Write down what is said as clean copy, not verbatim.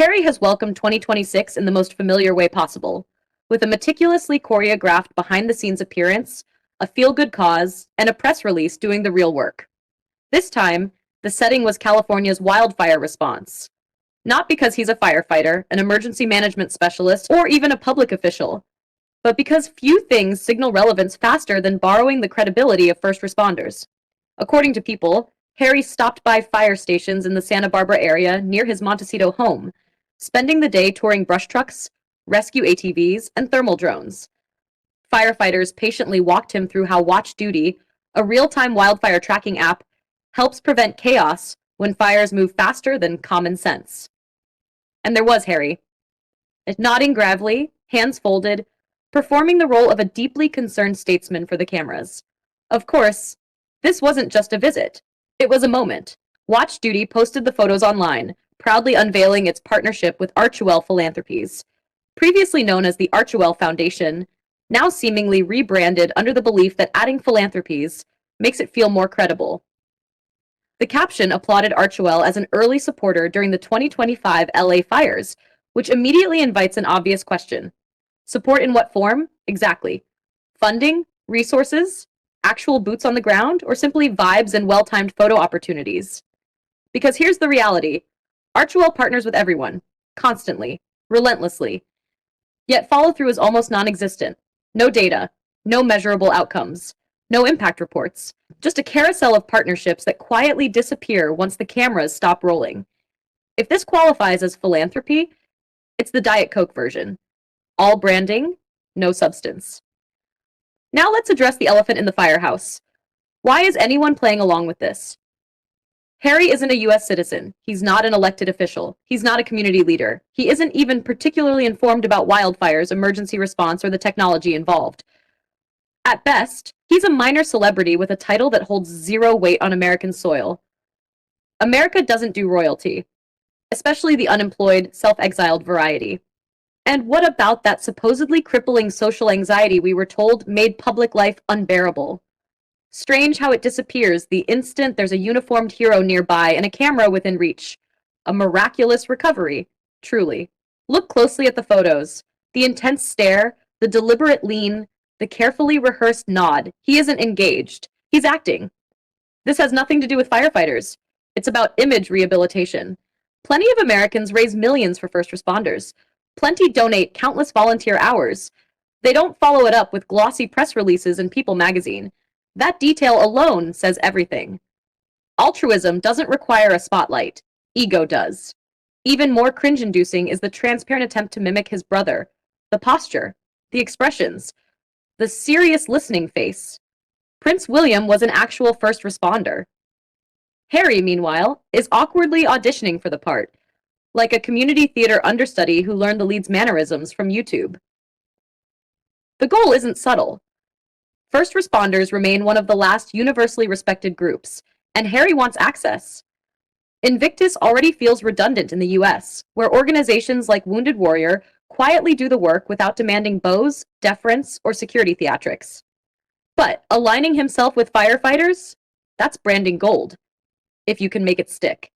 Harry has welcomed 2026 in the most familiar way possible, with a meticulously choreographed behind-the-scenes appearance, a feel-good cause, and a press release doing the real work. This time, the setting was California's wildfire response. Not because he's a firefighter, an emergency management specialist, or even a public official, but because few things signal relevance faster than borrowing the credibility of first responders. According to People, Harry stopped by fire stations in the Santa Barbara area near his Montecito home, spending the day touring brush trucks, rescue ATVs, and thermal drones. Firefighters patiently walked him through how Watch Duty, a real-time wildfire tracking app, helps prevent chaos when fires move faster than common sense. And there was Harry, nodding gravely, hands folded, performing the role of a deeply concerned statesman for the cameras. Of course, this wasn't just a visit. It was a moment. Watch Duty posted the photos online, proudly unveiling its partnership with Archewell Philanthropies, previously known as the Archewell Foundation, now seemingly rebranded under the belief that adding philanthropies makes it feel more credible. The caption applauded Archewell as an early supporter during the 2025 LA fires, which immediately invites an obvious question. Support in what form? Exactly. Funding? Resources? Actual boots on the ground? Or simply vibes and well-timed photo opportunities? Because here's the reality. Archewell partners with everyone. Constantly. Relentlessly. Yet follow-through is almost non-existent. No data. No measurable outcomes. No impact reports. Just a carousel of partnerships that quietly disappear once the cameras stop rolling. If this qualifies as philanthropy, it's the Diet Coke version. All branding, no substance. Now let's address the elephant in the firehouse. Why is anyone playing along with this? Harry isn't a US citizen. He's not an elected official. He's not a community leader. He isn't even particularly informed about wildfires, emergency response, or the technology involved. At best, he's a minor celebrity with a title that holds zero weight on American soil. America doesn't do royalty, especially the unemployed, self-exiled variety. And what about that supposedly crippling social anxiety we were told made public life unbearable? Strange how it disappears the instant there's a uniformed hero nearby and a camera within reach. A miraculous recovery, truly. Look closely at the photos. The intense stare, the deliberate lean, the carefully rehearsed nod. He isn't engaged. He's acting. This has nothing to do with firefighters. It's about image rehabilitation. Plenty of Americans raise millions for first responders. Plenty donate countless volunteer hours. They don't follow it up with glossy press releases in People magazine. That detail alone says everything. Altruism doesn't require a spotlight. Ego does. Even more cringe-inducing is the transparent attempt to mimic his brother. The posture. The expressions. The serious listening face. Prince William was an actual first responder. Harry, meanwhile, is awkwardly auditioning for the part, like a community theater understudy who learned the lead's mannerisms from YouTube. The goal isn't subtle. First responders remain one of the last universally respected groups, and Harry wants access. Invictus already feels redundant in the US, where organizations like Wounded Warrior quietly do the work without demanding bows, deference, or security theatrics. But aligning himself with firefighters? That's branding gold, if you can make it stick.